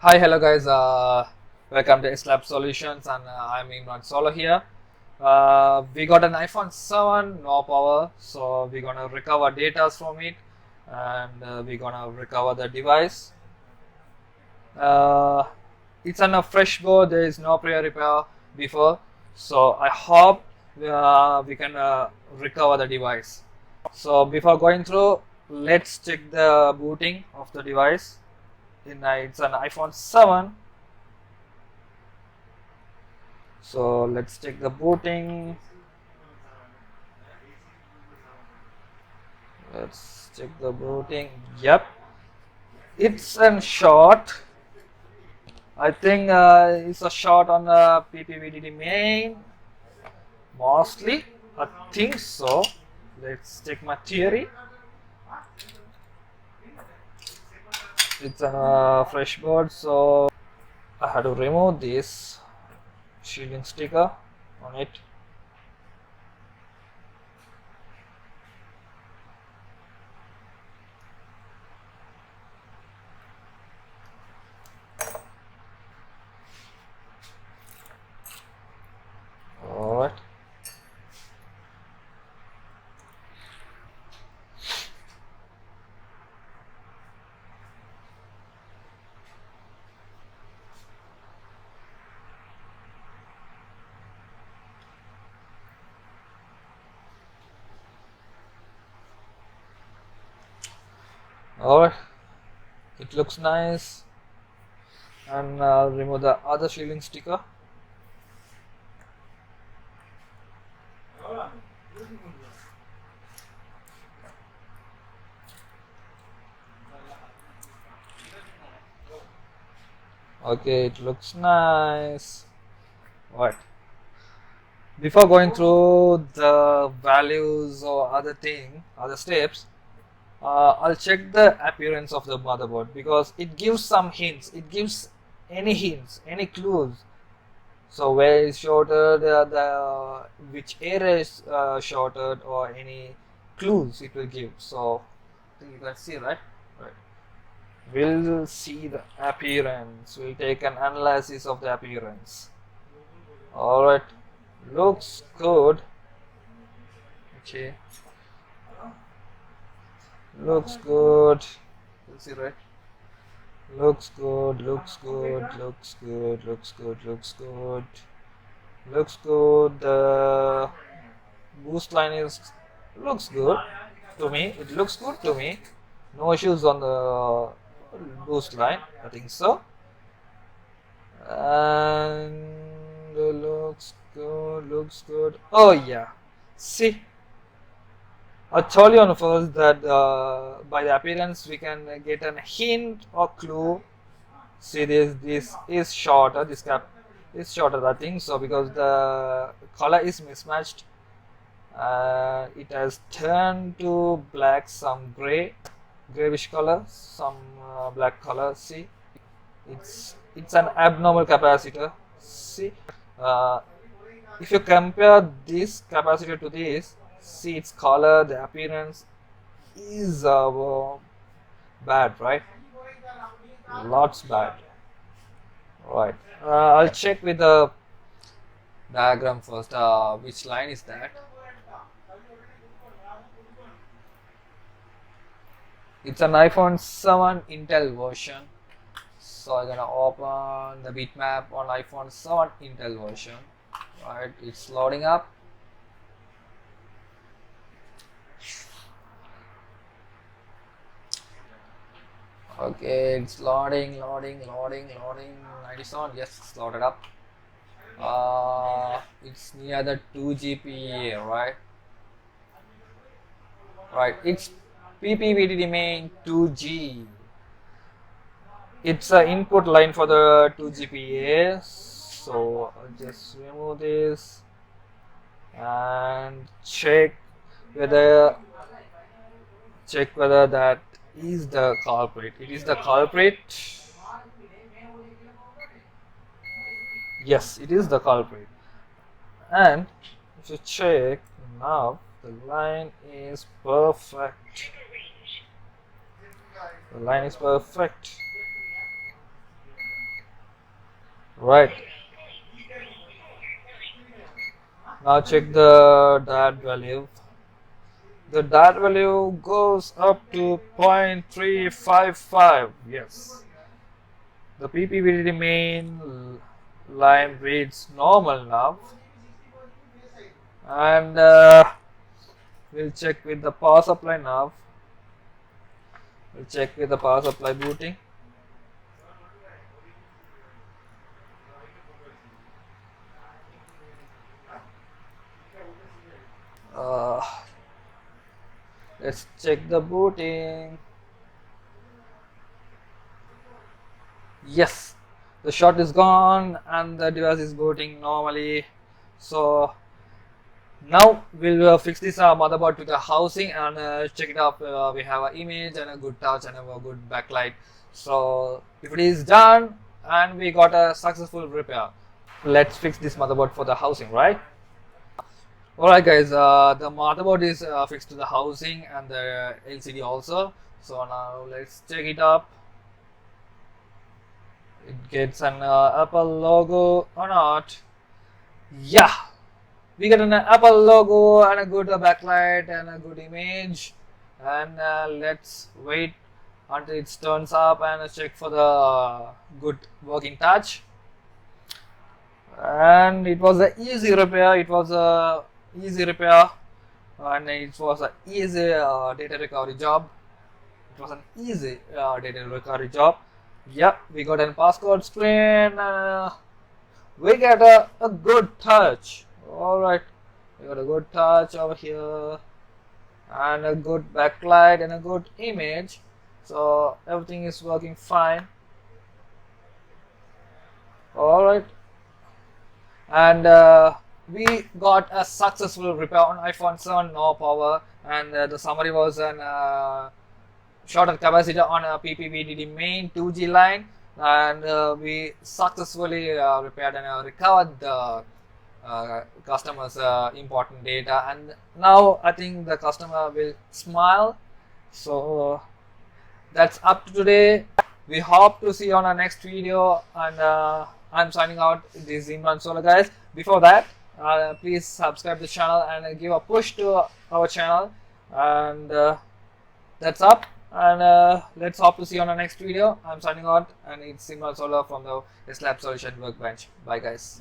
Hi, hello guys. Welcome to s-labsolutions, and I'm Imran Solo here. We got an iPhone 7, no power, so we're gonna recover data from it, and we're gonna recover the device. Uh, it's on a fresh board. There is no prior repair before, so I hope we can recover the device. So before going through, let's check the booting of the device. It's an iPhone 7. So let's check the booting. Let's check the booting. Yep, it's a short. I think it's a short on the VDD main. Mostly, I think so. Let's check my theory. It's a fresh board, so I had to remove this shielding sticker on it. Alright. Alright. It looks nice. And I'll remove the other shielding sticker. Okay, it looks nice. Right. Before going through the values or other steps, I'll check the appearance of the motherboard because it gives some hints. It gives any hints, any clues. So where is shorted, which area is shorted, or any clues it will give. So I think you can see, right? Right. We'll see the appearance. We'll take an analysis of the appearance. Alright, looks good. Okay, looks good. You see, right? Looks good, looks good, looks good, looks good, looks good, looks good. The boost line looks good to me. It looks good to me. No issues on the boost line. I think so. And looks good, looks good. Oh yeah. See, I told you on first that by the appearance we can get a hint or clue. See, this is shorter. This cap is shorter. I think so because the color is mismatched. It has turned to black, some grayish color, some black color. See, it's an abnormal capacitor. See, uh, if you compare this capacitor to this, see its color, the appearance is bad, right? Lots bad. Right. I'll check with the diagram first. Which line is that? It's an iPhone 7 Intel version. So I'm gonna open the bitmap on iPhone 7 Intel version. Right, it's loading up. Okay, it's loading. 97. Yes, it's loaded up. It's near the 2 GPA, right? Right, it's VDD MAIN 2G. It's an input line for the 2 GPA. So I'll just remove this and check whether that is the culprit. It is the culprit. Yes, it is the culprit. And if you check now, the line is perfect. The line is perfect. Right. Now check the dart value. The dart value goes up to 0.355. Yes. The PPVDD main line reads normal now. And we'll check with the power supply now. We'll check with the power supply booting. Uh, let's check the booting. Yes, the shot is gone and the device is booting normally. So now we'll fix this motherboard to the housing and check it out. We have an image and a good touch and a good backlight. So if it is done and we got a successful repair, let's fix this motherboard for the housing, right? Alright guys, the motherboard is fixed to the housing and the LCD also. So now let's check it up. It gets an Apple logo or not. Yeah, we get an Apple logo and a good backlight and a good image. And let's wait until it turns up and check for the good working touch. And it was an easy repair. It was a easy repair and it was an easy data recovery job. It was an easy data recovery job. Yeah, we got a passcode screen. We get a good touch. Alright, we got a good touch over here and a good backlight and a good image. So everything is working fine. Alright, and we got a successful repair on iPhone 7 no power, and the summary was an shorter capacitor on a PPVDD main 2G line, and we successfully repaired and recovered the customer's important data, and now I think the customer will smile. So that's up to today. We hope to see you on our next video, and I'm signing out. This is Imran Solo, guys. Before that, please subscribe to the channel and give a push to our channel, and that's up. And let's hope to see you on our next video. I'm signing out, and it's Imran Solo from the s-labsolutions workbench. Bye guys.